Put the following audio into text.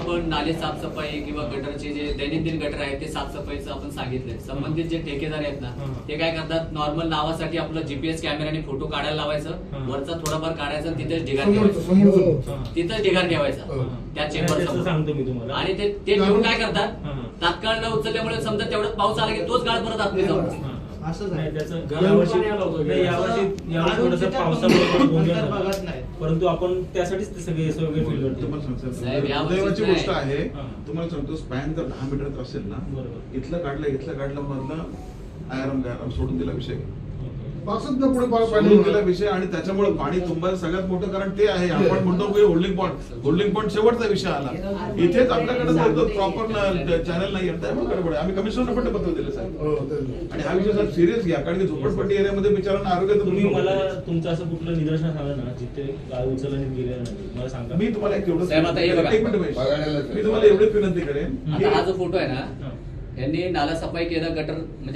आपण नाले साफसफाई किंवा गटरचे जे दैनंदिन गटर आहेत ते साफसफाईचं आपण सांगितलंय. संबंधित जे ठेकेदार आहेत ना ते काय करतात, नॉर्मल नावासाठी आपलं जीपीएस कॅमेराने फोटो काढायला लावायचं, वरचा थोडाफार काढायचा, तिथेच ढिगार ठेवायचा, तिथंच ढिगार ठेवायचा त्या चेंबर सांगतो मी तुम्हाला. आणि ते ठेवून काय करतात, तात्काळ न उचलल्यामुळे समजा तेवढं पाऊस आला की तोच गाळ परत आतमध्ये जातो. असंच आहे त्याचं. यावर्षी थोडंसं पावसामुळे परंतु आपण त्यासाठीच ते सगळे वगैरे फील करतो. दुर्दैवाची गोष्ट आहे, तुम्हाला सांगतो स्पॅन जर 10 मीटरचा असेल ना, इथलं काढलं मधलं आयाराम सोडून दिला विषय, सोडून गेला विषय. आणि त्याच्यामुळे पाणी तुंबायला सगळ्यात मोठं कारण ते आहे. आपण म्हणतो की होल्डिंग पॉईंट शेवटचा विषय आला. इथेच आपल्याकडे प्रॉपर चॅनल नाही आहे, त्यामुळे गडबड आहे. आम्ही कमिशनरला पण पत्र दिलं साहेब, आणि हा विषय सर सिरियस घ्या, कारण की झोपडपट्टी एरियामध्ये बिचारांना आरोग्याचं. तुम्ही मला तुमचं असं कुठलं निदर्शन सांगा ना जिथे गाळ उचलण्यात गेलेलं नाही, मला सांगा. मी तुम्हाला एक एवढं मी तुम्हाला एवढीच विनंती करेन, हा जो फोटो आहे ना, यांनी नाला सफाई केलं, गटर म्हणजे